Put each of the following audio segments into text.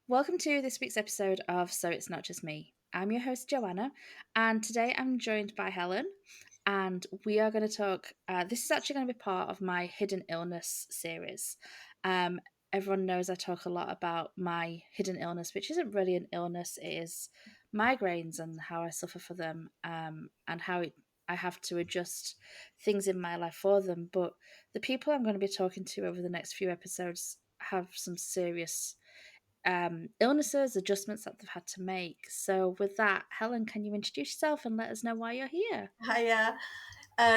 Welcome to this week's episode of So It's Not Just Me. I'm your host, Joanna, and today I'm joined by Helen, and we are going to talk. This is actually going to be part of my hidden illness series. Um, Everyone knows I talk a lot about my hidden illness, which isn't really an illness, it is migraines and how I suffer for them, and I have to adjust things in my life for them. But the people I'm going to be talking to over the next few episodes have some serious illnesses, adjustments that they've had to make. So, with that, Helen, can you introduce yourself and let us know why you're here? Hi,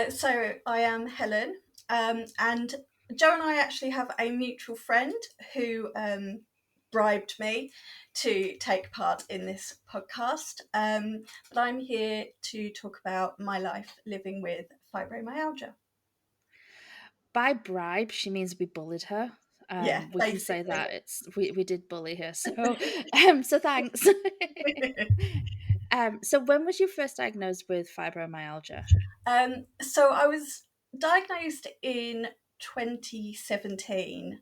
so I am Helen, and Joe and I actually have a mutual friend who bribed me to take part in this podcast. But I'm here to talk about my life living with fibromyalgia. By bribe, she means we bullied her. Yeah, We can say basically. that we did bully her. So, so thanks. So when was you first diagnosed with fibromyalgia? So I was diagnosed in 2017,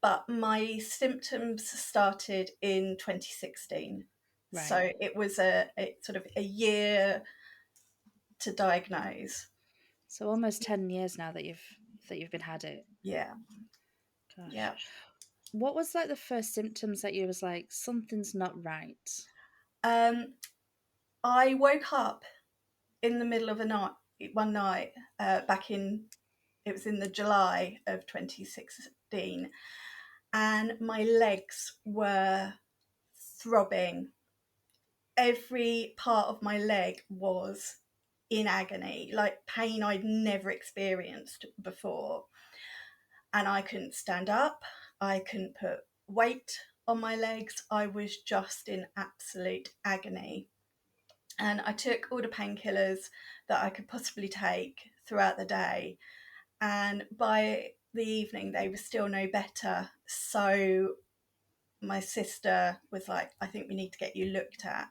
but my symptoms started in 2016. Right. So it was a sort of a year to diagnose. So almost 10 years now that you've been had it. Yeah, Gosh. yeah. What was like the first symptoms that you was like something's not right? Um, I woke up in the middle of a night one night back in it was in the July of 2016, and my legs were throbbing. Every part of my leg was in agony, like pain I'd never experienced before. And I couldn't stand up, I couldn't put weight on my legs. I was just in absolute agony. And I took all the painkillers that I could possibly take throughout the day. And by the evening, they were still no better. So my sister was like, I think we need to get you looked at.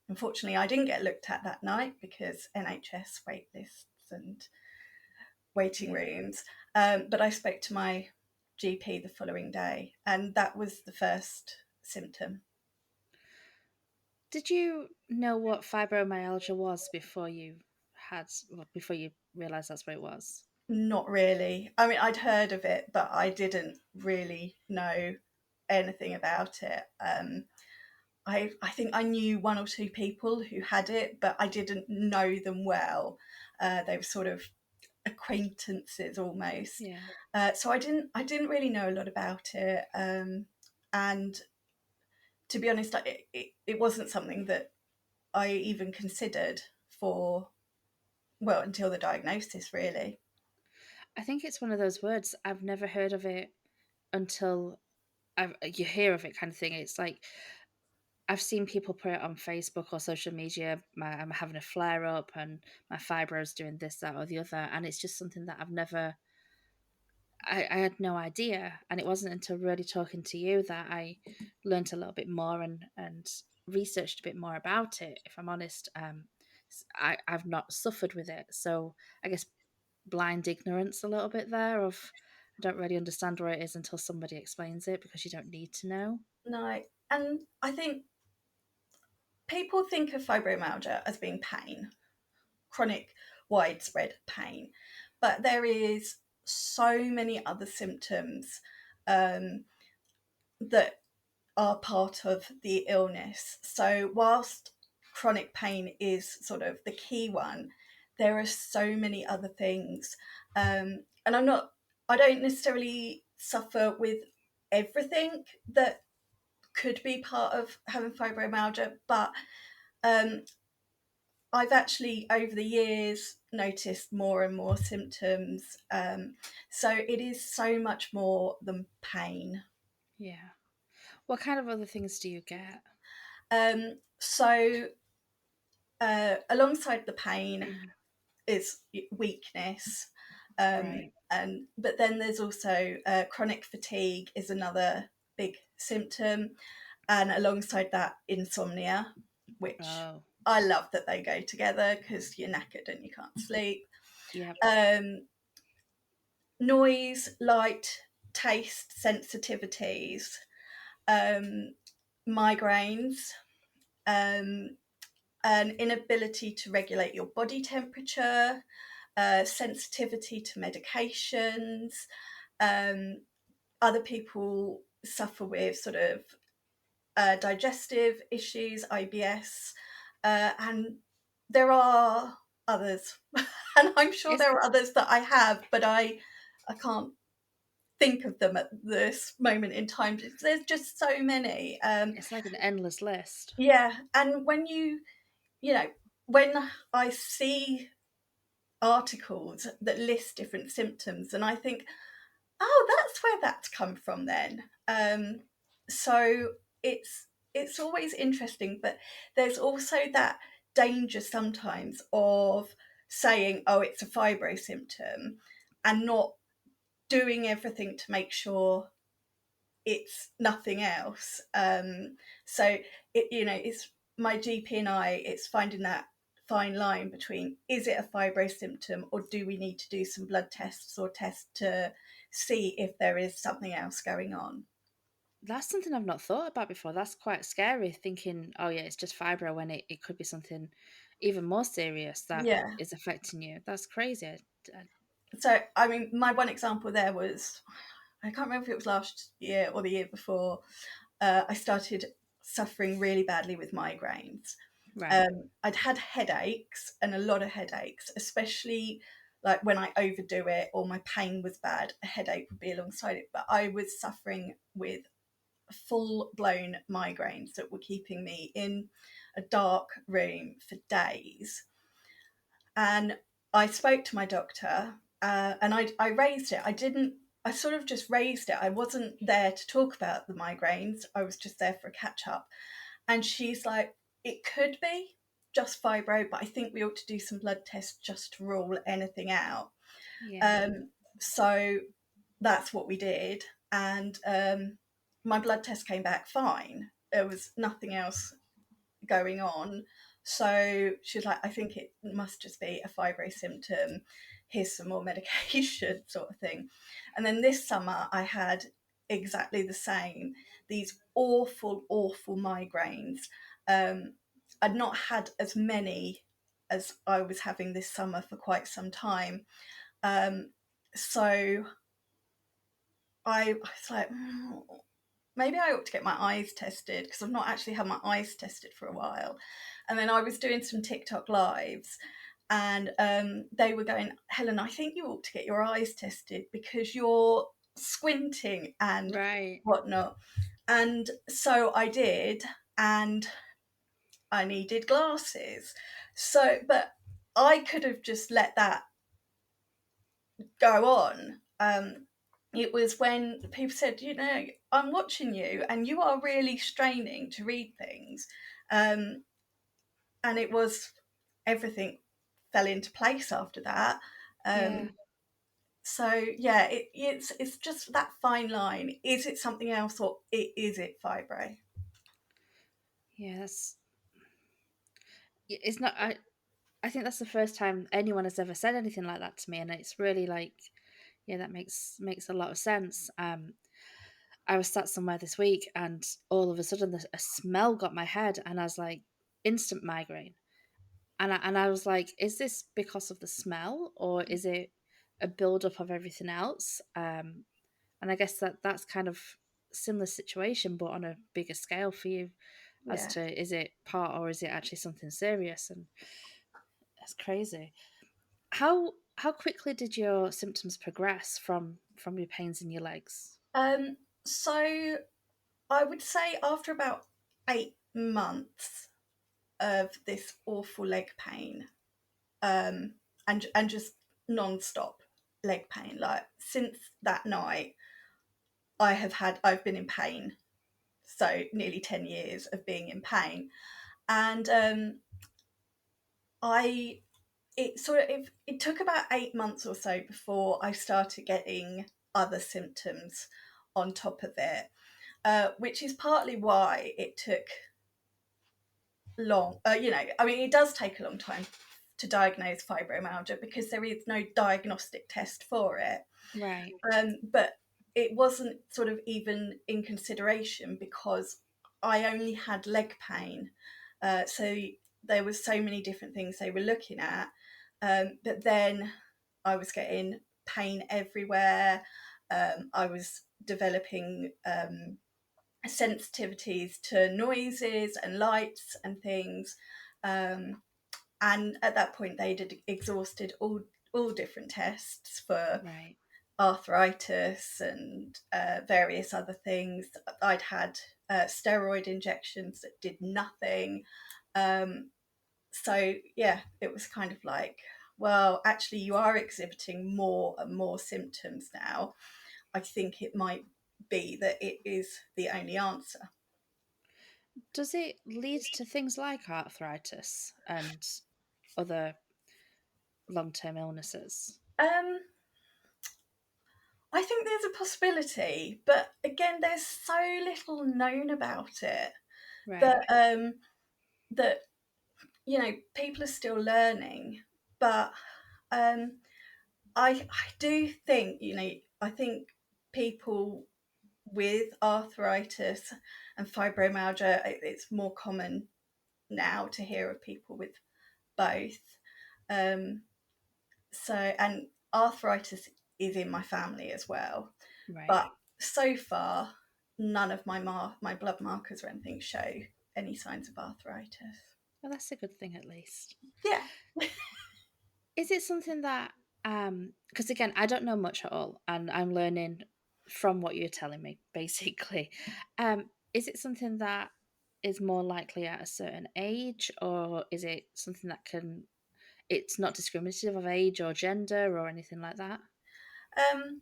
Unfortunately, I didn't get looked at that night because NHS wait lists and waiting Yeah. rooms. But I spoke to my GP the following day, and that was the first symptom. Did you know what fibromyalgia was before you realized that's what it was? Not really. I mean, I'd heard of it, but I didn't really know anything about it. I think I knew one or two people who had it, but I didn't know them well. They were sort of acquaintances almost. Yeah. So I didn't really know a lot about it. And to be honest, it wasn't something that I even considered for, well, until the diagnosis, really. I think it's one of those words I've never heard of it until you hear of it kind of thing. It's like I've seen people put it on Facebook or social media. I'm having a flare up and my fibro's doing this, that, or the other, and it's just something that I had no idea. And it wasn't until really talking to you that I learned a little bit more and researched a bit more about it. If I'm honest, I've not suffered with it, so I guess blind ignorance a little bit there of I don't really understand where it is until somebody explains it because you don't need to know. No, and I think people think of fibromyalgia as being pain, chronic, widespread pain, but there is so many other symptoms um, that are part of the illness. So, whilst chronic pain is sort of the key one, there are so many other things. And I don't necessarily suffer with everything that could be part of having fibromyalgia, but um, I've actually over the years noticed more and more symptoms. So, it is so much more than pain. Yeah. What kind of other things do you get? So alongside the pain is weakness, Right. and but then there's also chronic fatigue is another big symptom, and alongside that insomnia, which Oh, I love that they go together because you're knackered and you can't sleep. yep. Um, Noise, light, taste sensitivities, um, migraines, um, an inability to regulate your body temperature, sensitivity to medications. Other people suffer with sort of digestive issues, IBS, and there are others, and I'm sure It's there are others that I have, but I can't think of them at this moment in time. There's just so many. it's like an endless list. Yeah, and when you know, when I see articles that list different symptoms, and I think, oh, that's where that's come from then. So it's always interesting, but there's also that danger sometimes of saying, oh, it's a fibro symptom, and not doing everything to make sure it's nothing else. So it's my GP and I. It's finding that fine line between, is it a fibro symptom, or do we need to do some blood tests or tests to see if there is something else going on? That's something I've not thought about before. That's quite scary thinking, oh, yeah, it's just fibro when it could be something even more serious that Yeah. is affecting you. That's crazy. I- So I mean, my one example there was, I can't remember if it was last year or the year before. I started suffering really badly with migraines. right. I'd had headaches, and a lot of headaches, especially like when I overdo it or my pain was bad, a headache would be alongside it. But I was suffering with full blown migraines that were keeping me in a dark room for days. And I spoke to my doctor, and I raised it. I sort of just raised it. I wasn't there to talk about the migraines, I was just there for a catch up. And she's like, it could be just fibro, but I think we ought to do some blood tests just to rule anything out. Yeah. Um, so that's what we did. And my blood test came back fine. There was nothing else going on. So she was like, I think it must just be a fibro symptom. Here's some more medication, sort of thing. And then this summer, I had exactly the same, these awful, awful migraines. Um, I'd not had as many as I was having this summer for quite some time. So I was like, maybe I ought to get my eyes tested, because I've not actually had my eyes tested for a while. And then I was doing some TikTok lives, and they were going, Helen, I think you ought to get your eyes tested because you're squinting and Right. whatnot. And so I did, and I needed glasses. So, but I could have just let that go on. It was when people said, I'm watching you and you are really straining to read things. Um, and it was, everything fell into place after that. Yeah. Um, so yeah, it's just that fine line. Is it something else, or is it fibro? Yeah. It's not. I think that's the first time anyone has ever said anything like that to me, and it's really like, yeah, that makes a lot of sense. I was sat somewhere this week, and all of a sudden, a smell got my head, and I was like, instant migraine. And I was like, is this because of the smell, or is it a buildup of everything else? And I guess that's kind of similar situation, but on a bigger scale for you, as Yeah. to is it part or is it actually something serious? And that's crazy. How quickly did your symptoms progress from your pains in your legs? So I would say after about 8 months of this awful leg pain, and just non-stop leg pain. Like, since that night, I've been in pain. So nearly 10 years of being in pain, and I it took about 8 months or so before I started getting other symptoms on top of it, which is partly why it took long. I mean, it does take a long time to diagnose fibromyalgia because there is no diagnostic test for it. Right. But it wasn't sort of even in consideration because I only had leg pain. So there was so many different things they were looking at. But then I was getting pain everywhere. I was developing sensitivities to noises and lights and things. Um, and at that point, they'd exhausted all different tests for Right. arthritis and various other things. I'd had steroid injections that did nothing. Um, so, yeah, it was kind of like, well, actually, you are exhibiting more and more symptoms now. I think it might be that it is the only answer. Does it lead to things like arthritis and other long term illnesses? Um, I think there's a possibility, but again, there's so little known about it Right. that that people are still learning. But um, I do think I think people with arthritis and fibromyalgia, it's more common now to hear of people with both. Um, so and arthritis is in my family as well, Right. but so far none of my blood markers or anything show any signs of arthritis. Well, that's a good thing at least. Yeah. Is it something that, because again, I don't know much at all, and I'm learning from what you're telling me, basically. Is it something that is more likely at a certain age, or is it something that it's not discriminative of age or gender or anything like that?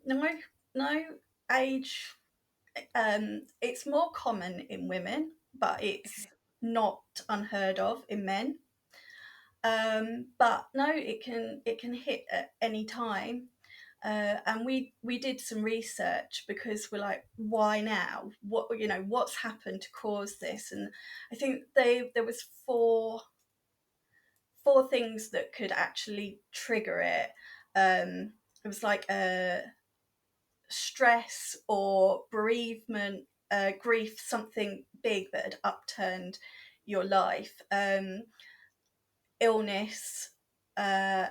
No, no age. It's more common in women, but it's Okay. not unheard of in men. But no, it can hit at any time. And we did some research because we're like, why now? What's happened to cause this? And I think there was four things that could actually trigger it. It was like a stress or bereavement, grief, something big that had upturned your life, illness, uh,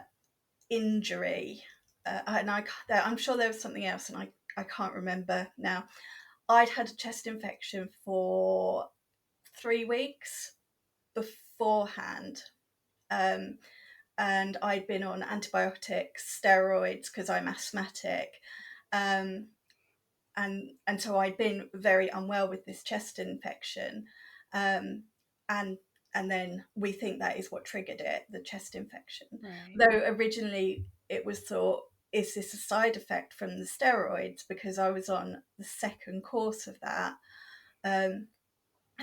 injury, and I'm sure there was something else, and I can't remember now. I'd had a chest infection for 3 weeks beforehand, um, and I'd been on antibiotics, steroids because I'm asthmatic, um, and so I'd been very unwell with this chest infection, um, and and then we think that is what triggered it, the chest infection. Right. Though originally it was thought, is this a side effect from the steroids? Because I was on the second course of that. Um,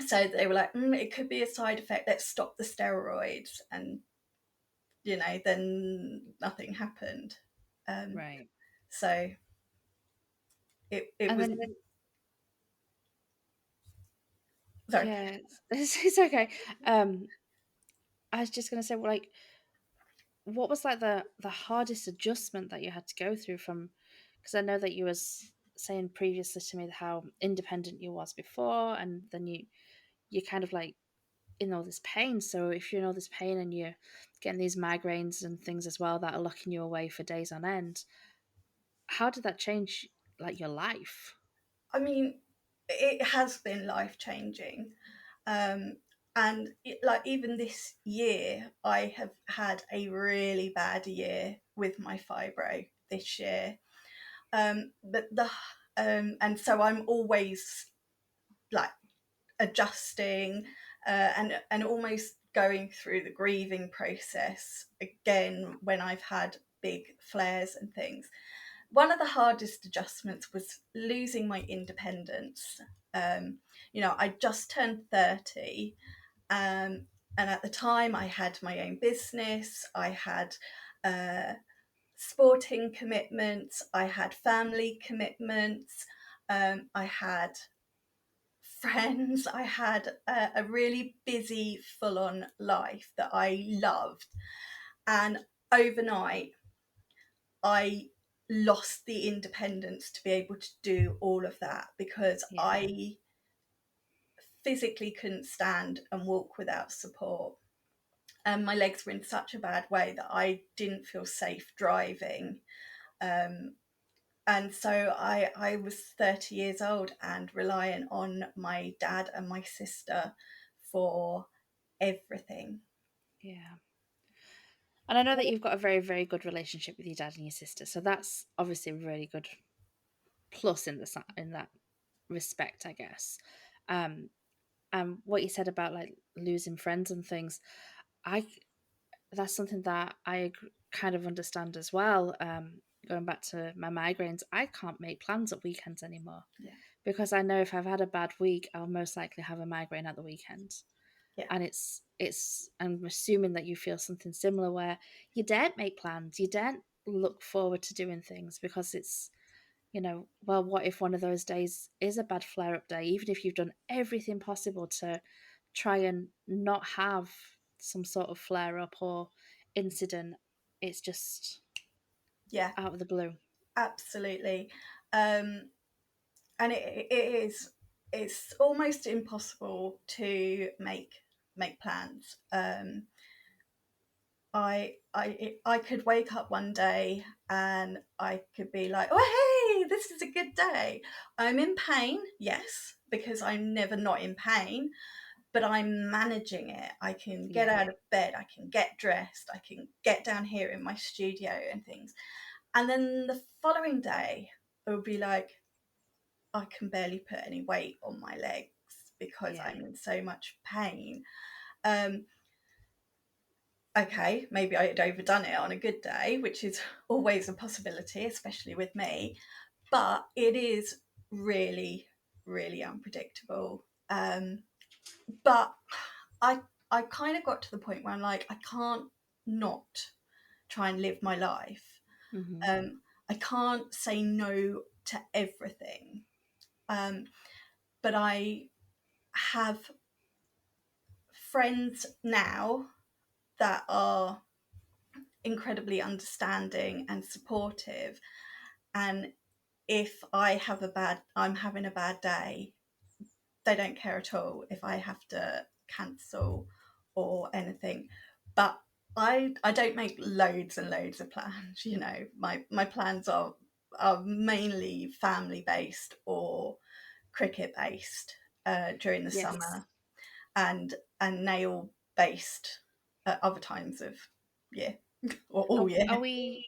so they were like, it could be a side effect. Let's stop the steroids, and then nothing happened. Um, Right. so it And was then, sorry. yeah, it's okay. Um, I was just gonna say, well, like, what was like the hardest adjustment that you had to go through from? Because I know that you was saying previously to me how independent you was before, and then you kind of like in all this pain. So if you're in all this pain and you're getting these migraines and things as well that are locking you away for days on end, how did that change like your life? I mean, it has been life changing. Um, and like even this year, I have had a really bad year with my fibro this year. But and so I'm always like adjusting, and almost going through the grieving process again when I've had big flares and things. One of the hardest adjustments was losing my independence. I just turned 30, um, and at the time I had my own business, I had uh, sporting commitments, I had family commitments, I had friends, I had a really busy, full on life that I loved. And overnight, I lost the independence to be able to do all of that, because Yeah. I physically couldn't stand and walk without support. And my legs were in such a bad way that I didn't feel safe driving. Um, and so I was 30 years old and reliant on my dad and my sister for everything. Yeah. And I know that you've got a very, very good relationship with your dad and your sister, so that's obviously a really good plus in in that respect, I guess. Um, and what you said about like losing friends and things, I that's something that kind of understand as well. Going back to my migraines, I can't make plans at weekends anymore Yeah, because I know if I've had a bad week, I'll most likely have a migraine at the weekend. yeah, And it's I'm assuming that you feel something similar where you daren't make plans, you daren't look forward to doing things because it's, well, what if one of those days is a bad flare up day, even if you've done everything possible to try and not have some sort of flare up or incident, it's just yeah, out of the blue. absolutely. Um, and it is, it's almost impossible to make plans. I could wake up one day and I could be like, oh, hey, this is a good day. I'm in pain, yes, because I'm never not in pain, but I'm managing it. I can get Yeah, out of bed, I can get dressed, I can get down here in my studio and things. And then the following day, it would be like, I can barely put any weight on my legs because yeah, I'm in so much pain. Um, okay, maybe I had overdone it on a good day, which is always a possibility, especially with me, but it is really, really unpredictable. But I I kind of got to the point where I'm like, I can't not try and live my life. hmm, I can't say no to everything. Um, but I have friends now that are incredibly understanding and supportive. And if I'm having a bad day, they don't care at all if I have to cancel or anything. But I don't make loads and loads of plans. My plans are mainly family based or cricket based during the yes. summer, and nail based at other times of year or all Are, year. are we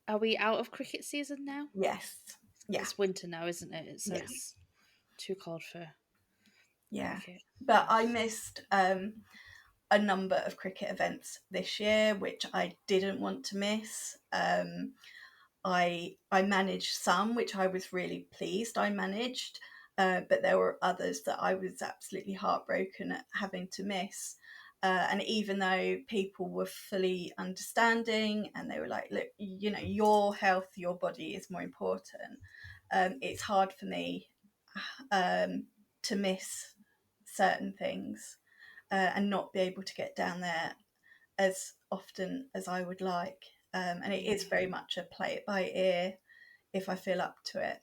are we out of cricket season now? Yes, yeah, It's winter now, isn't it? So yeah, it's too cold for yeah. cricket. But I missed a number of cricket events this year, which I didn't want to miss. I managed some, which I was really pleased I managed, but there were others that I was absolutely heartbroken at having to miss. And even though people were fully understanding and they were like, look, your health, your body is more important, it's hard for me um, to miss certain things and not be able to get down there as often as I would like. And it is Yeah, very much a play it by ear if I feel up to it.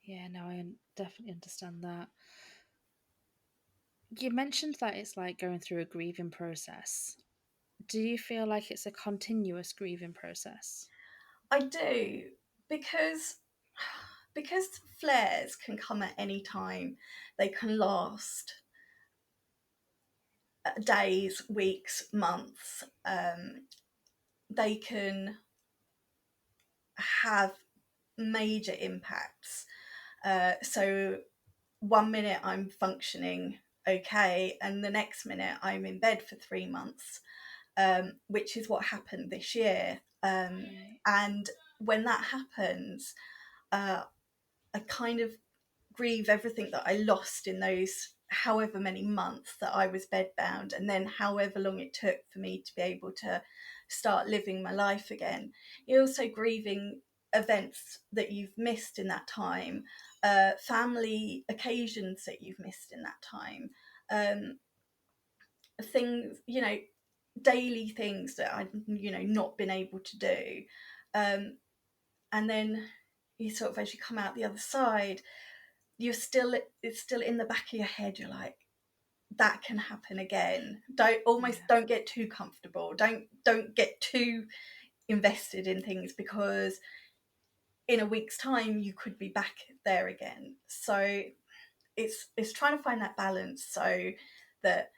yeah. No, definitely understand that. You mentioned that it's like going through a grieving process. Do you feel like it's a continuous grieving process? I do, because flares can come at any time. They can last days, weeks, months. They can have major impacts. So one minute I'm functioning okay, and the next minute I'm in bed for 3 months, which is what happened this year. Right. And when that happens, uh, I kind of grieve everything that I lost in those however many months that I was bedbound, and then however long it took for me to be able to start living my life again. You're also grieving events that you've missed in that time, family occasions that you've missed in that time, um, things, daily things that I've not been able to do. Um, and then you sort of, as you come out the other side, it's still in the back of your head. You're like, that can happen again. Yeah. Don't get too comfortable. Don't get too invested in things, because in a week's time you could be back there again. So it's trying to find that balance so that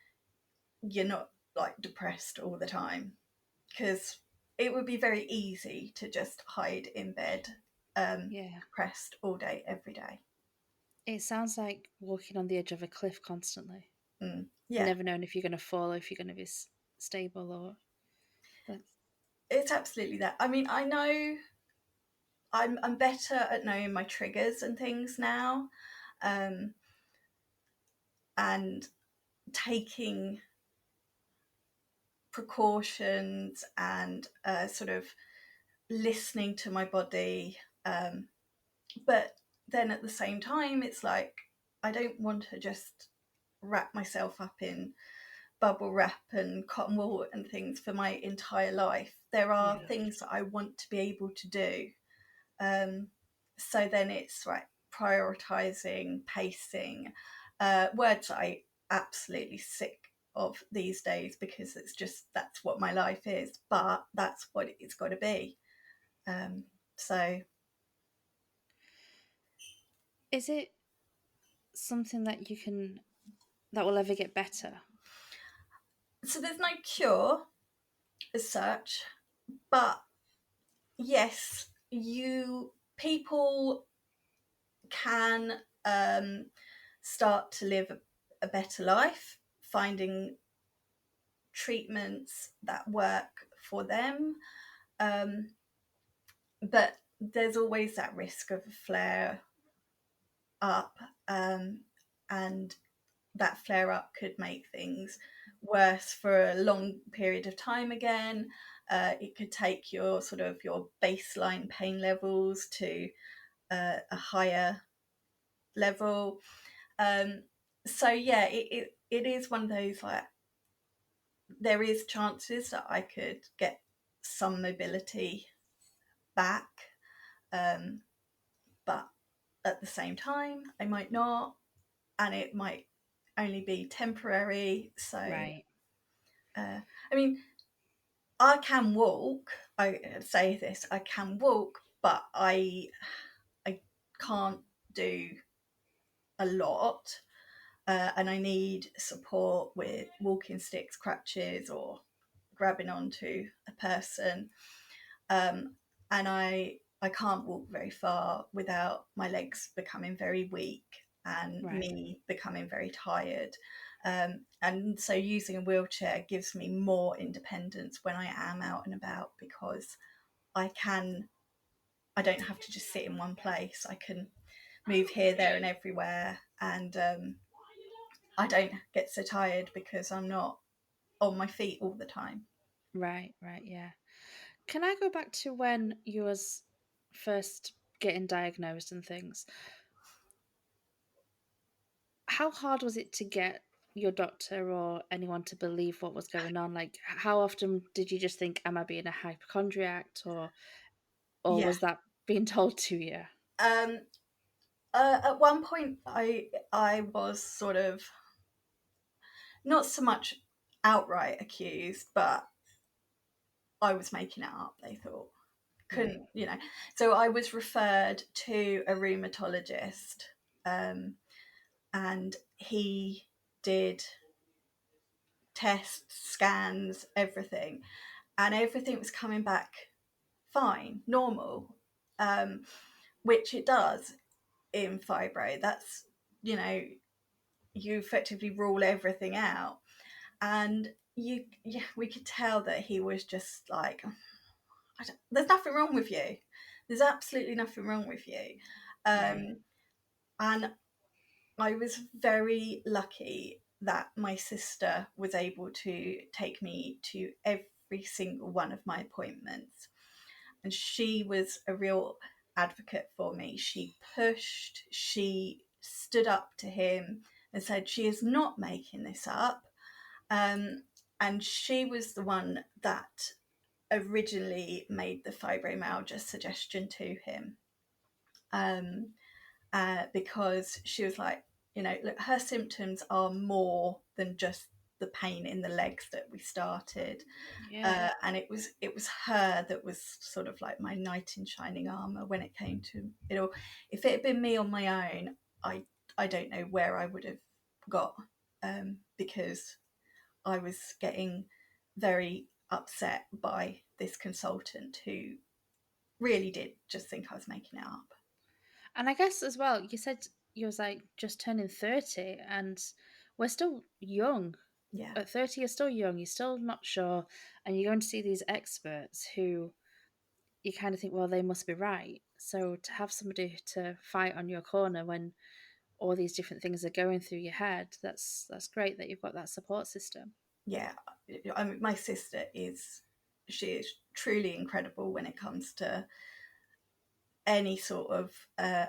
you're not like depressed all the time, because it would be very easy to just hide in bed, Yeah. depressed all day every day. It sounds like walking on the edge of a cliff constantly, Yeah, never knowing if you're going to fall or if you're going to be stable or. That's, it's absolutely that. I mean, I know I'm better at knowing my triggers and things now, um, and taking precautions, and sort of listening to my body. But then at the same time, it's like, I don't want to just wrap myself up in bubble wrap and cotton wool and things for my entire life. There are yeah. things that I want to be able to do. Um, so then it's like prioritizing, pacing, words that I absolutely sick of these days, because it's just, that's what my life is, but that's what it's got to be. Um, so Is it something that will ever get better? so there's no cure as such, but yes, you people can start to live a better life, finding treatments that work for them. Um, but there's always that risk of a flare up, and that flare up could make things worse for a long period of time again. It could take your sort of your baseline pain levels to a higher level. Um, so yeah, it is one of those, like, there is chances that I could get some mobility back, um, but at the same time, I might not, and it might only be temporary. So, Right. I mean, I can walk. I say this: I can walk, but I can't do a lot, and I need support with walking sticks, crutches, or grabbing onto a person. Um, and I can't walk very far without my legs becoming very weak and Right. me becoming very tired. And so using a wheelchair gives me more independence when I am out and about, because I can I don't have to just sit in one place. I can move here, there, and everywhere, and I don't get so tired because I'm not on my feet all the time. Right. Right. Yeah. Can I go back to when you was first getting diagnosed and things? How hard was it to get your doctor or anyone to believe what was going on? Like, how often did you just think, "Am I being a hypochondriac?" or Yeah. was that being told to you? Um, at one point, I was sort of not so much outright accused, but I was making it up. They thought, Right. couldn't, you know. So I was referred to a rheumatologist, um, and he did tests, scans, everything, and everything was coming back fine, normal, um, which it does in fibro. That's, you know, you effectively rule everything out, and yeah, we could tell that he was just like, there's nothing wrong with you. There's absolutely nothing wrong with you. Right. Um, and I was very lucky that my sister was able to take me to every single one of my appointments. And she was a real advocate for me. She pushed, she stood up to him and said, she is not making this up. Um, and she was the one that originally made the fibromyalgia suggestion to him, um, because she was like, look, her symptoms are more than just the pain in the legs that we started. Yeah. And it was her that was sort of like my knight in shining armor when it came to it all. If it had been me on my own, I don't know where I would have got, because I was getting very upset by this consultant who really did just think I was making it up. And I guess as well, you said you was like just turning 30, and we're still young. Yeah, At 30, you're still young, you're still not sure, and you're going to see these experts who you kind of think, well, they must be right. So to have somebody to fight on your corner when all these different things are going through your head, that's great that you've got that support system. yeah. I mean, my sister she is truly incredible when it comes to any sort of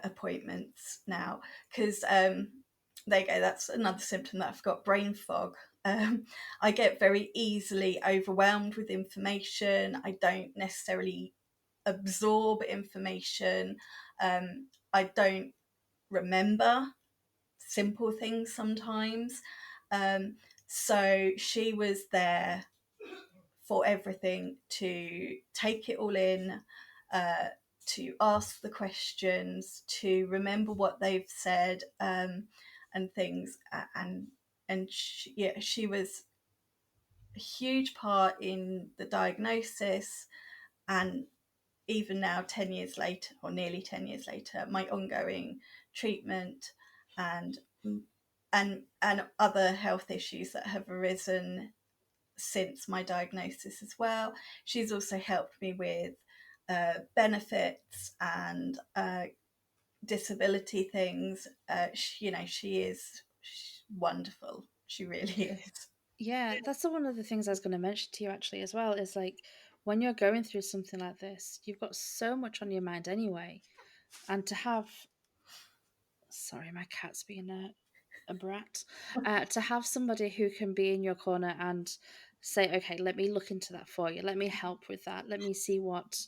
appointments now, because there you go, that's another symptom that I've got, brain fog. I get very easily overwhelmed with information. I don't necessarily absorb information. I don't remember simple things sometimes. um, so she was there for everything, to take it all in, uh, to ask the questions, to remember what they've said, and things. And she was a huge part in the diagnosis, and even now, 10 years later, or nearly 10 years later, my ongoing treatment, and and other health issues that have arisen since my diagnosis as well. She's also helped me with benefits and disability things. She is wonderful. She really is. Yeah, that's one of the things I was going to mention to you actually as well is like when you're going through something like this, you've got so much on your mind anyway. And to have, sorry, my cat's being a brat, to have somebody who can be in your corner and say, okay, let me look into that for you. Let me help with that. Let me see what,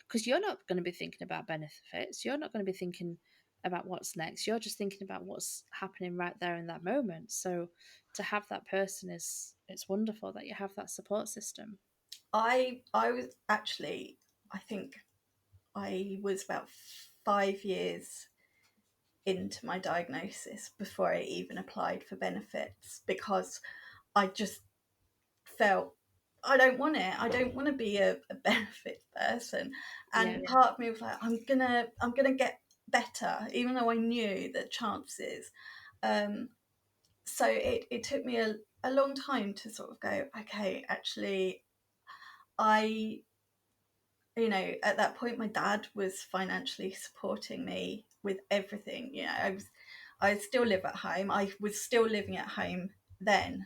because you're not going to be thinking about benefits. You're not going to be thinking about what's next. You're just thinking about what's happening right there in that moment. So to have that person is, it's wonderful that you have that support system. I was actually, I think I was about 5 years into my diagnosis before I even applied for benefits, because I just felt I don't want it. I don't want to be a benefit person. Yeah, And part of me was like, I'm gonna get better, even though I knew the chances. Um, so it took me a long time to sort of go, okay, actually, I at that point my dad was financially supporting me with everything. I still live at home. I was still living at home then,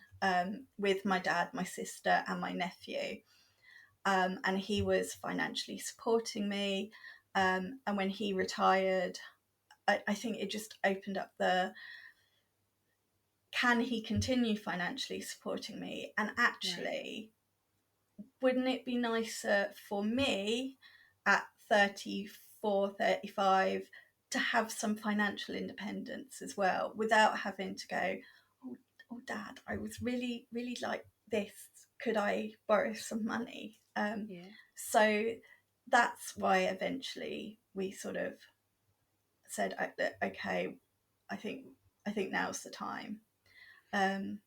with my dad, my sister, and my nephew. And he was financially supporting me. And when he retired, I think it just opened up the, can he continue financially supporting me? And right. actually, wouldn't it be nicer for me at 34, 35 to have some financial independence as well, without having to go, oh, oh dad, I was really, really like this. Could I borrow some money? Yeah. So that's why eventually we sort of said, okay, I think I think now's the time. Um,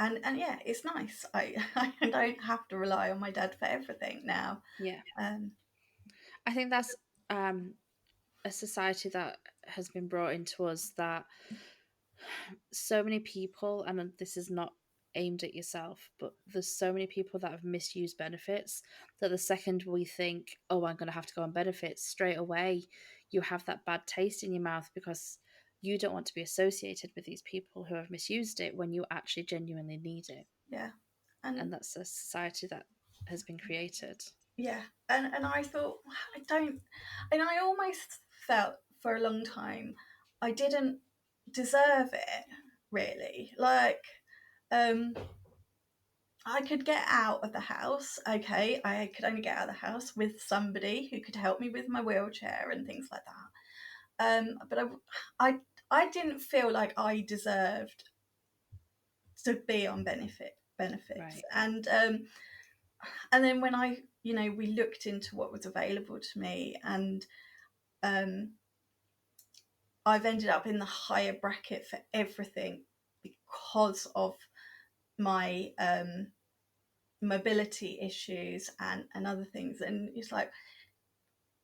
and yeah, it's nice. I don't have to rely on my dad for everything now. Yeah. Um, I think that's um, a society that has been brought into us that so many people, and this is not aimed at yourself, but there's so many people that have misused benefits that the second we think, oh, I'm going to have to go on benefits, straight away you have that bad taste in your mouth because you don't want to be associated with these people who have misused it when you actually genuinely need it. yeah, and And that's a society that has been created. yeah, and I thought, I don't, and I almost felt for a long time I didn't deserve it, really. Like, um, I could get out of the house. Okay, I could only get out of the house with somebody who could help me with my wheelchair and things like that. But I, I didn't feel like I deserved to be on benefits, Right. and then when we looked into what was available to me, and um, I've ended up in the higher bracket for everything because of my mobility issues and other things. And it's like,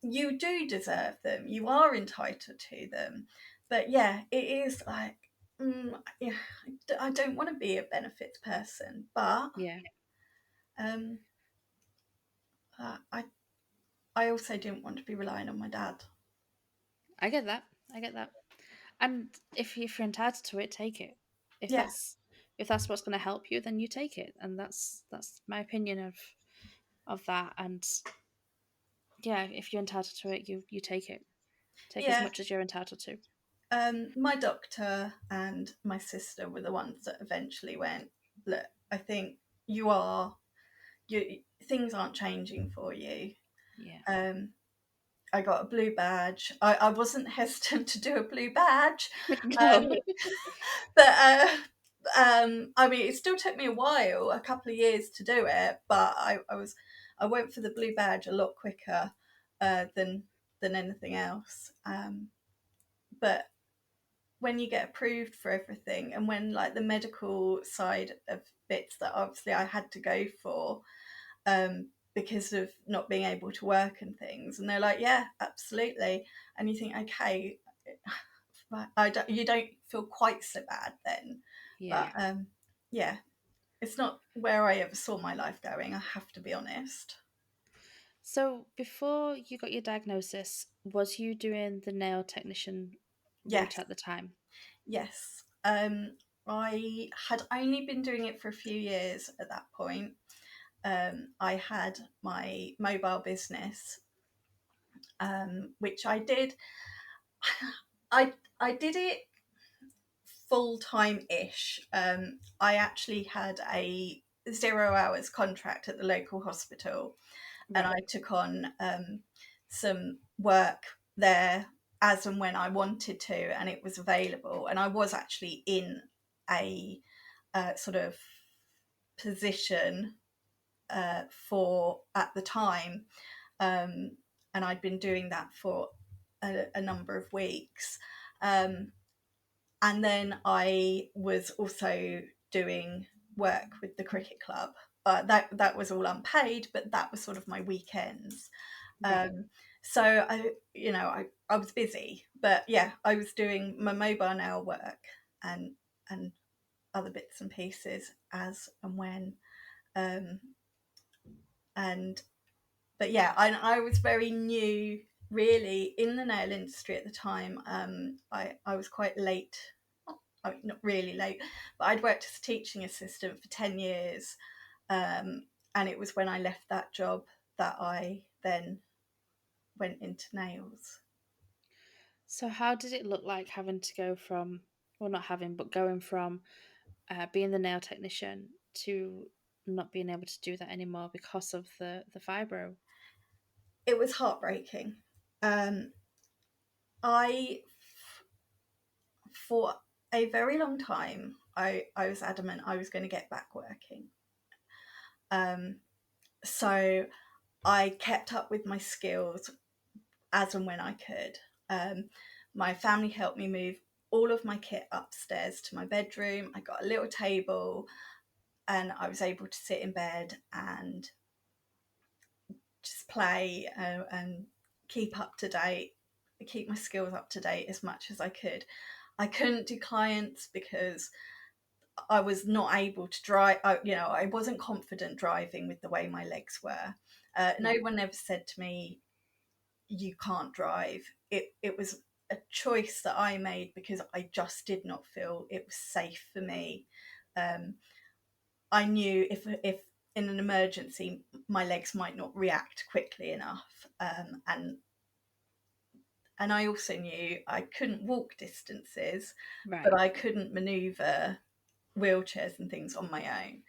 you do deserve them, you are entitled to them. But yeah, it is like, yeah, I don't want to be a benefits person, but Yeah. um, I I also didn't want to be relying on my dad. I get that. I get that. And if you're entitled to it, take it. If Yeah, that's what's going to help you, then you take it. And that's my opinion of that. And yeah, if you're entitled to it, you take it. Take as yeah. much as you're entitled to. My doctor and my sister were the ones that eventually went, look, I think you are you things aren't changing for you. Yeah. Um, I got a blue badge. I wasn't hesitant to do a blue badge, No. um, but I mean, it still took me a while, a couple of years to do it. But I went for the blue badge a lot quicker than anything else. But when you get approved for everything, and when like the medical side of bits that obviously I had to go for, because of not being able to work and things. And they're like, yeah, absolutely. And you think, okay, you don't feel quite so bad then. Yeah. But yeah, it's not where I ever saw my life going, I have to be honest. So before you got your diagnosis, was you doing the nail technician Yes, route at the time? yes. I had only been doing it for a few years at that point. I had my mobile business, which I did. I did it full time ish. I actually had a 0 hours contract at the local hospital, and Right. I took on some work there as and when I wanted to, and it was available. And I was actually in a sort of position for at the time, um, and I'd been doing that for a number of weeks. Um, and then I was also doing work with the cricket club. That was all unpaid, but that was sort of my weekends. Right. Um, so I was busy, but yeah, I was doing my mobile nail work and and other bits and pieces as and when. Um, and but yeah, I was very new, really, in the nail industry at the time. I was quite late, not really late, but I'd worked as a teaching assistant for 10 years, and it was when I left that job that I then went into nails. So how did it look like having to go from, well, not having, but going from being the nail technician to not being able to do that anymore because of the fibro? It was heartbreaking. Um, I, for a very long time, I was adamant I was going to get back working. Um, so I kept up with my skills as and when I could. Um, my family helped me move all of my kit upstairs to my bedroom. I got a little table, and I was able to sit in bed and just play, and keep up to date, keep my skills up to date as much as I could. I couldn't do clients because I was not able to drive. I wasn't confident driving with the way my legs were. No Right. one ever said to me, "You can't drive." It was a choice that I made because I just did not feel it was safe for me. Um, I knew if in an emergency my legs might not react quickly enough, and I also knew I couldn't walk distances, but Right. I couldn't maneuver wheelchairs and things on my own.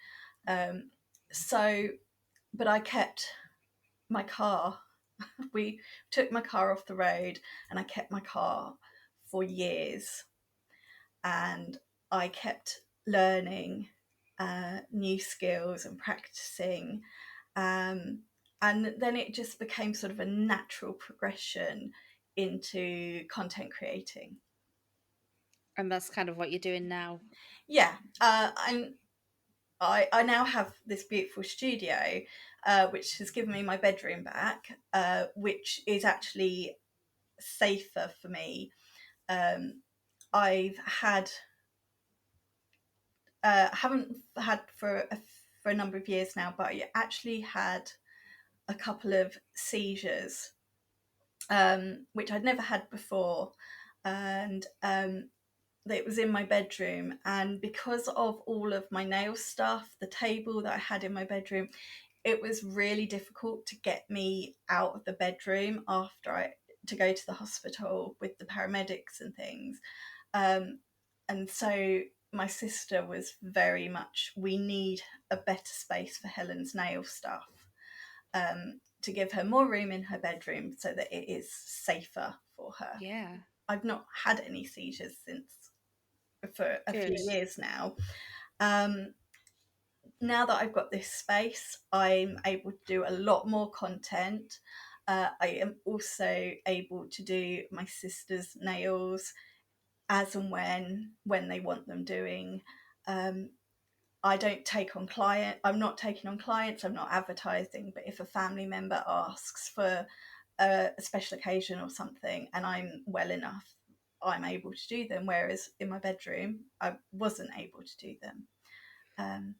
So, but I kept my car. We took my car off the road, and I kept my car for years, and I kept learning new skills and practicing. Um, and then it just became sort of a natural progression into content creating. And that's kind of what you're doing now. Yeah, I now have this beautiful studio, which has given me my bedroom back, which is actually safer for me. Um, I've had haven't had for a number of years now, but I actually had a couple of seizures, which I'd never had before, and it was in my bedroom. And because of all of my nail stuff, the table that I had in my bedroom, it was really difficult to get me out of the bedroom after I to go to the hospital with the paramedics and things. Um, and so my sister was very much, we need a better space for Helen's nail stuff, to give her more room in her bedroom so that it is safer for her. Yeah, I've not had any seizures since for a few good. years now. Um, Now that I've got this space, I'm able to do a lot more content. I am also able to do my sister's nails as and when they want them doing. Um, I don't take on client. I'm not taking on clients. I'm not advertising. But if a family member asks for a special occasion or something, and I'm well enough, I'm able to do them. Whereas in my bedroom, I wasn't able to do them. Um,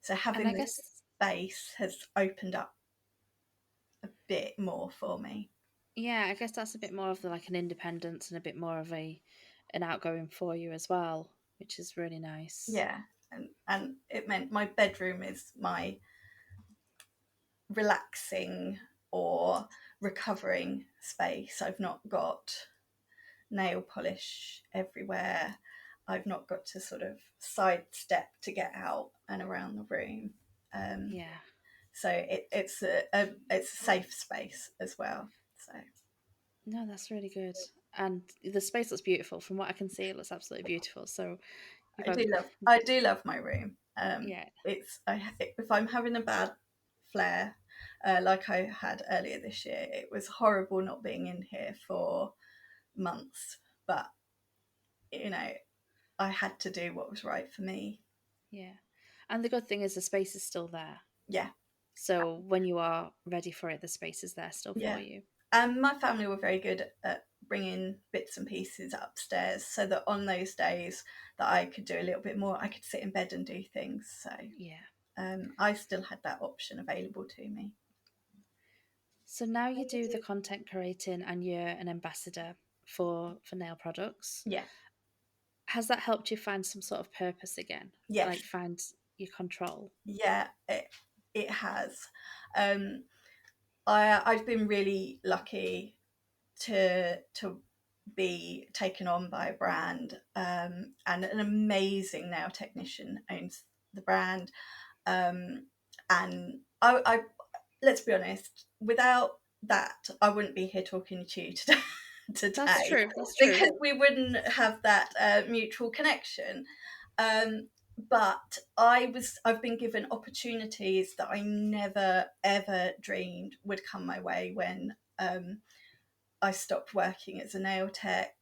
so And having I this guess, space has opened up a bit more for me. yeah, I guess that's a bit more of the, like an independence and a bit more of a an outgoing for you as well, which is really nice. Yeah, and it meant my bedroom is my relaxing or recovering space. I've not got nail polish everywhere. I've not got to sort of sidestep to get out and around the room. Um, Yeah. so it's a safe space as well. So No, that's really good. And the space looks beautiful. From what I can see, it looks absolutely beautiful. So you've got, I do love my room. yeah, It's if I'm having a bad flare, like I had earlier this year, it was horrible not being in here for months. But you know, I had to do what was right for me. yeah. And the good thing is the space is still there. Yeah, So when you are ready for it, the space is there still for yeah. you. And my family were very good at bringing bits and pieces upstairs, so that on those days that I could do a little bit more, I could sit in bed and do things. So Yeah. I still had that option available to me. So now you do the content creating and you're an ambassador for nail products. Yeah. Has that helped you find some sort of purpose again? Yes. Like find your control? Yeah, it has. Um, I've been really lucky to be taken on by a brand, and an amazing nail technician owns the brand. Um, and I let's be honest, without that, I wouldn't be here talking to you today, That's today true. That's true. because we wouldn't have that mutual connection. Um, but I've been given opportunities that I never ever dreamed would come my way when I stopped working as a nail tech.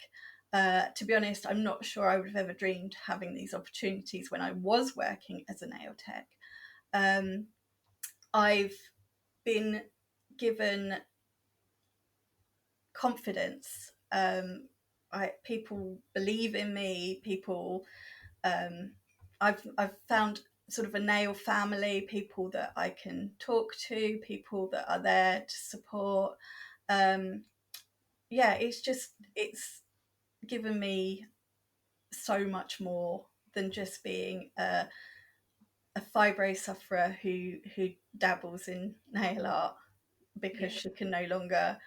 To be honest, I'm not sure I would have ever dreamed having these opportunities when I was working as a nail tech. Um, I've been given confidence. People believe in me. Um, I've found sort of a nail family, people that I can talk to, people that are there to support. Um, yeah, it's given me so much more than just being a fibro sufferer who dabbles in nail art because Yeah. she can no longer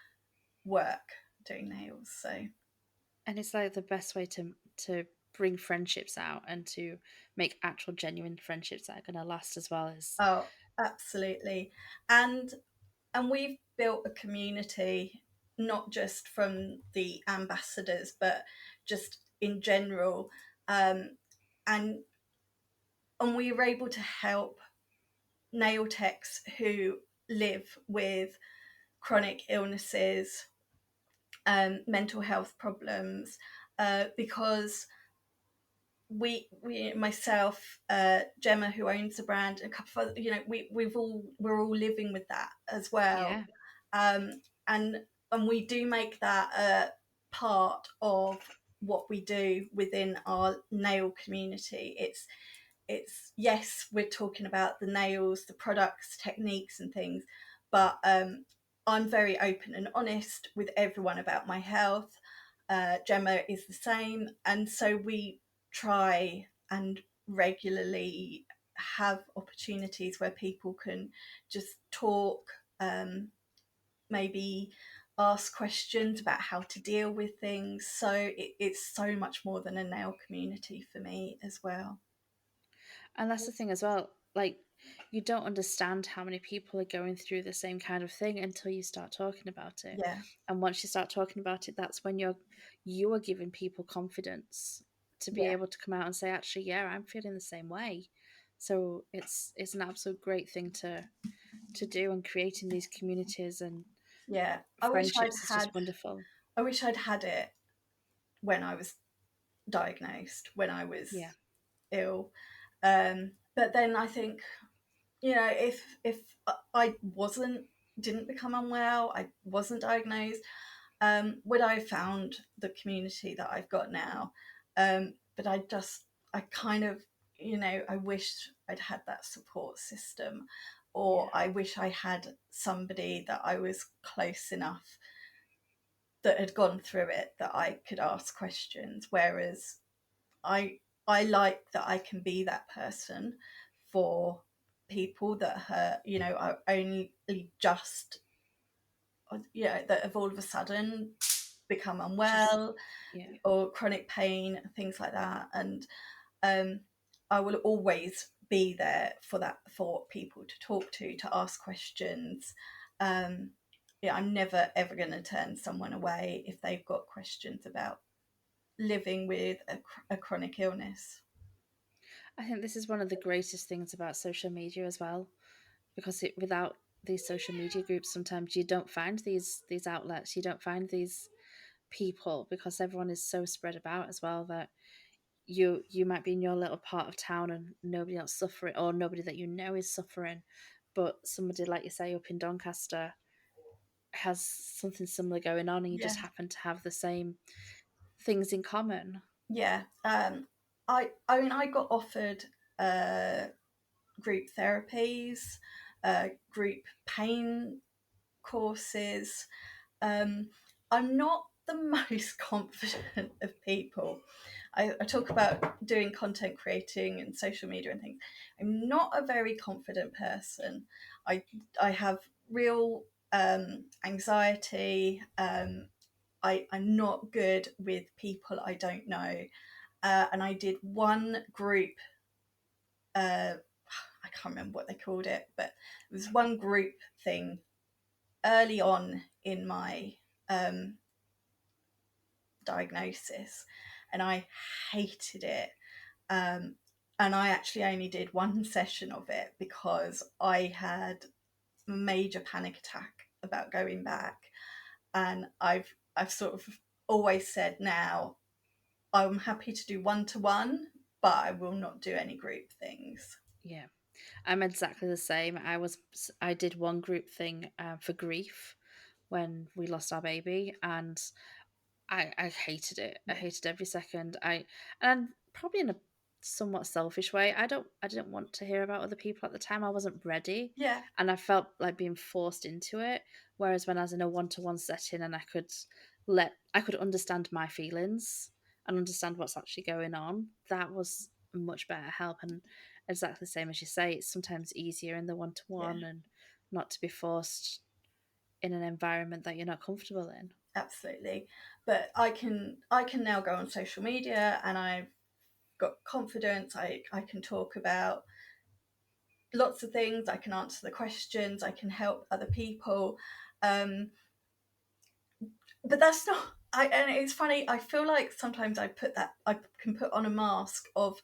work doing nails. So And it's like the best way to bring friendships out and to make actual genuine friendships that are going to last as well as oh, absolutely. And we've built a community, not just from the ambassadors, but just in general. Um, and we were able to help nail techs who live with chronic illnesses, mental health problems, because myself, Gemma, who owns the brand, a couple of other, we're all living with that as well, Yeah. and we do make that a part of what we do within our nail community. It's yes, we're talking about the nails, the products, techniques, and things, but I'm very open and honest with everyone about my health. Gemma is the same, and so we try and regularly have opportunities where people can just talk, maybe ask questions about how to deal with things. So it's so much more than a nail community for me as well. And that's the thing as well. Like, you don't understand how many people are going through the same kind of thing until you start talking about it. Yeah, And once you start talking about it, that's when you are giving people confidence to be yeah, able to come out and say, actually, yeah, I'm feeling the same way. So it's an absolute great thing to do, and creating these communities and yeah. friendships is just wonderful. I wish I'd had it when I was diagnosed, when I was Yeah. ill. But then I think, if I didn't become unwell, I wasn't diagnosed, would I have found the community that I've got now? But I kind of, I wished I'd had that support system, or Yeah. I wish I had somebody that I was close enough that had gone through it that I could ask questions. Whereas I I like that I can be that person for people that are only just, that have all of a sudden become Just unwell, yeah. or chronic pain, things like that. And um, I will always be there for people to talk to ask questions. Um, yeah, I'm never ever going to turn someone away if they've got questions about living with a chronic illness. I think this is one of the greatest things about social media as well, because without these social media groups, sometimes you don't find these outlets, you don't find these people, because everyone is so spread about as well that you might be in your little part of town and nobody else suffering, or nobody that you know is suffering, but somebody like you say up in Doncaster has something similar going on, and you Yeah, just happen to have the same things in common. yeah. I mean, I got offered uh, group therapies, group pain courses. Um, I'm not the most confident of people. I talk about doing content creating and social media and things. I'm not a very confident person. I I have real anxiety. I'm not good with people I don't know. And I did one group. I can't remember what they called it, but it was one group thing early on in my um, diagnosis, and I hated it. Um, and I actually only did one session of it because I had a major panic attack about going back. And I've sort of always said now I'm happy to do one to one, but I will not do any group things. Yeah, I'm exactly the same. I did one group thing for grief when we lost our baby, and I hated it. I Yeah, hated every second. And probably in a somewhat selfish way. I didn't want to hear about other people at the time. I wasn't ready, yeah, and I felt like being forced into it. Whereas when I was in a one-to-one setting and I could understand my feelings and understand what's actually going on, that was much better help. And exactly the same as you say, it's sometimes easier in the yeah. one-to-one and not to be forced in an environment that you're not comfortable in. Absolutely. But I can now go on social media, and I've got confidence. I can talk about lots of things. I can answer the questions. I can help other people. Um, but that's not. And it's funny. I feel like sometimes I can put on a mask of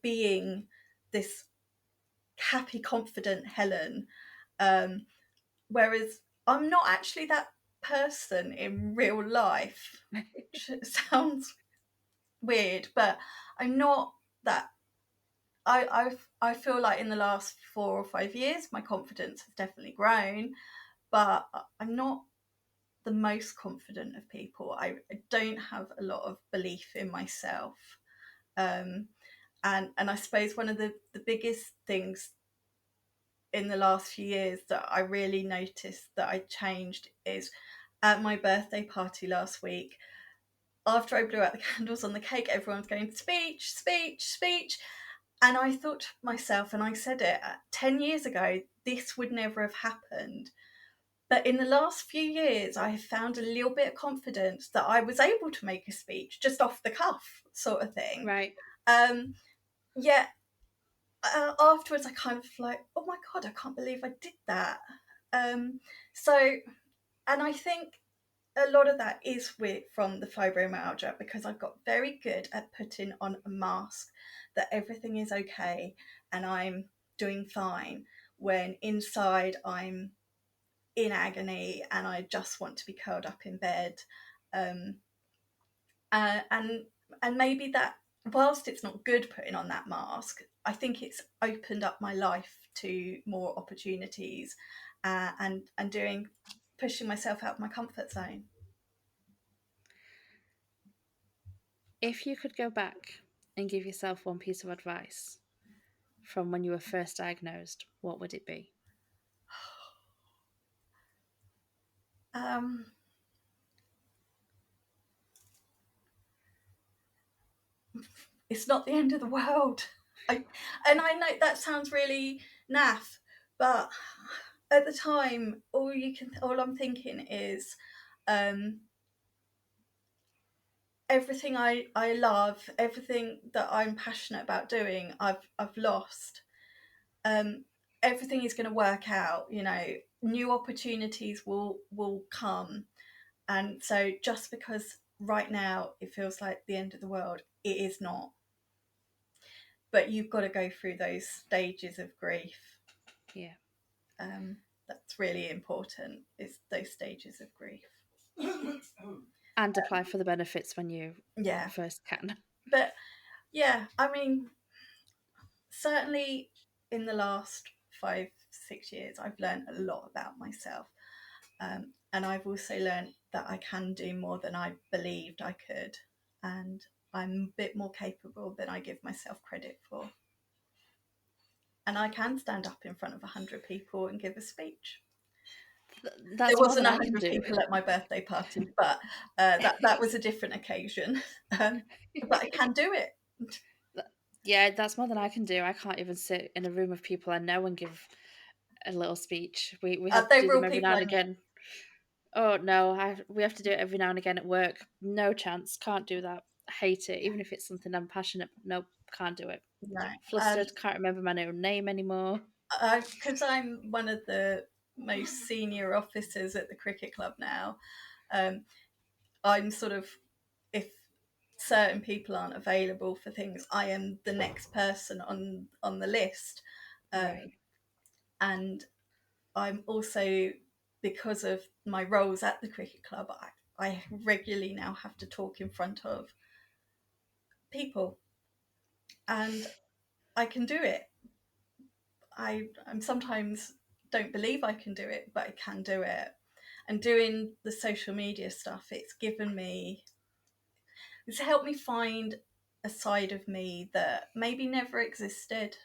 being this happy, confident Helen, um, whereas I'm not actually that person in real life, which sounds weird, but I'm not that. I feel like in the last 4 or 5 years, my confidence has definitely grown, but I'm not the most confident of people. I don't have a lot of belief in myself. Um, and I suppose one of the biggest things in the last few years that I really noticed that I changed is at my birthday party last week. After I blew out the candles on the cake, everyone's going speech, speech, speech. And I thought to myself, and I said it 10 years ago, this would never have happened. But in the last few years, I have found a little bit of confidence that I was able to make a speech just off the cuff, sort of thing. Right. Um, Yet afterwards, I kind of like, oh my God, I can't believe I did that. Um, so, and I think a lot of that is from the fibromyalgia, because I've got very good at putting on a mask that everything is okay and I'm doing fine, when inside I'm in agony and I just want to be curled up in bed. Um, and maybe that, whilst it's not good putting on that mask, I think it's opened up my life to more opportunities, and doing pushing myself out of my comfort zone. If you could go back and give yourself one piece of advice from when you were first diagnosed, what would it be? Um, it's not the end of the world. I know that sounds really naff, but at the time, all I'm thinking is, um, everything I love, everything that I'm passionate about doing, I've lost. Um, Everything is going to work out. New opportunities will come, and so just because right now it feels like the end of the world, it is not. But you've got to go through those stages of grief. Yeah. That's really important. Is those stages of grief. And apply for the benefits when you Yeah, first can. but yeah, I mean, certainly in the last 5, 6 years, I've learned a lot about myself. And I've also learned that I can do more than I believed I could. And I'm a bit more capable than I give myself credit for. And I can stand up in front of 100 people and give a speech. There That's more wasn't than I can 100 do. people at my birthday party, but that was a different occasion. Um, but I can do it. Yeah, that's more than I can do. I can't even sit in a room of people I know and give a little speech. We have to They do were all them every now people and I know. again. Oh no, we have to do it every now and again at work. No chance, can't do that. Hate it, even if it's something I'm passionate. Nope, can't do it. No. Flustered, can't remember my own name anymore. Because I'm one of the most senior officers at the cricket club now, um, I'm sort of, if certain people aren't available for things, I am the next person on the list, Right. and I'm also, because of my roles at the cricket club, I regularly now have to talk in front of people, and I can do it. I'm sometimes don't believe I can do it, but I can do it. And doing the social media stuff, it's helped me find a side of me that maybe never existed,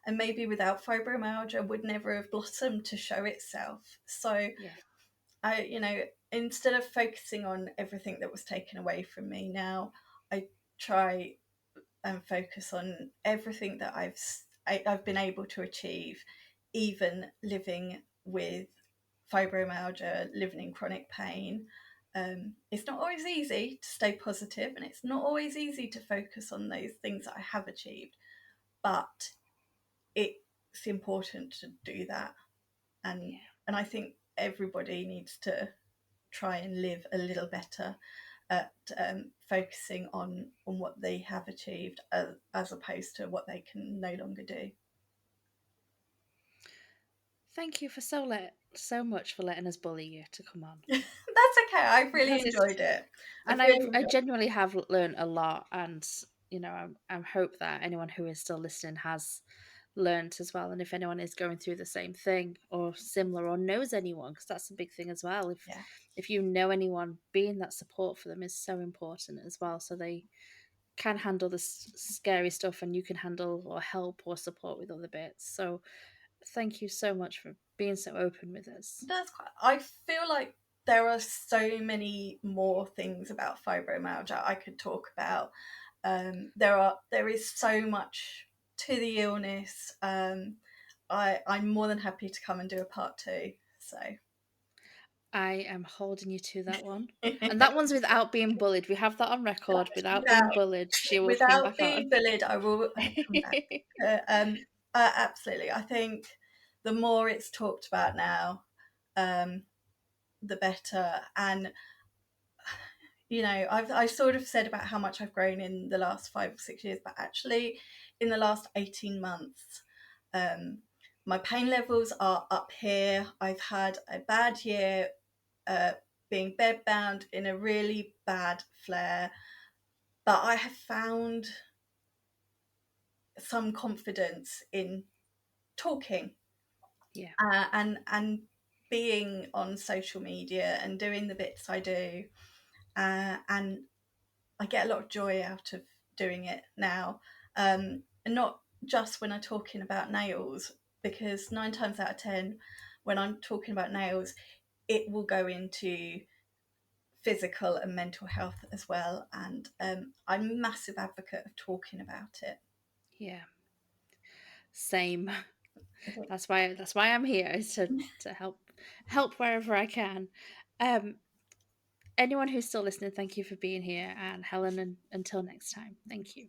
and maybe without fibromyalgia would never have blossomed to show itself. So Yeah. instead of focusing on everything that was taken away from me, now I try and focus on everything that I've been able to achieve, even living with fibromyalgia, living in chronic pain. It's not always easy to stay positive, and it's not always easy to focus on those things that I have achieved, but it it's important to do that. and Yeah. and I think everybody needs to try and live a little better at focusing on what they have achieved, as opposed to what they can no longer do. Thank you for so much for letting us bully you to come on, That's okay. I've really because it's enjoyed it. and I've really I enjoyed genuinely have learned a lot, and I hope that anyone who is still listening has learned as well. And if anyone is going through the same thing or similar, or knows anyone, because that's a big thing as well. Yeah, If you know anyone, being that support for them is so important as well, so they can handle the scary stuff, and you can handle or help or support with other bits. So thank you so much for being so open with us. that's quite. I feel like there are so many more things about fibromyalgia I could talk about. There is so much to the illness. I'm more than happy to come and do a part two. So I am holding you to that one. And that one's without being bullied. We have that on record. Without being without bullied, she will come without back being on. bullied, I will come back. Absolutely, I think the more it's talked about now, um, the better. And I sort of said about how much I've grown in the last 5 or 6 years, but actually, in the last 18 months, um, my pain levels are up here. I've had a bad year, uh, being bedbound in a really bad flare, but I have found some confidence in talking, Yeah, and being on social media and doing the bits I do, and I get a lot of joy out of doing it now, and not just when I'm talking about nails, because 9 times out of 10, when I'm talking about nails, it will go into physical and mental health as well, and I'm a massive advocate of talking about it. yeah. Same. I think That's why I'm here, is to help wherever I can. Um Anyone who's still listening, thank you for being here, and Helen, and until next time, thank you.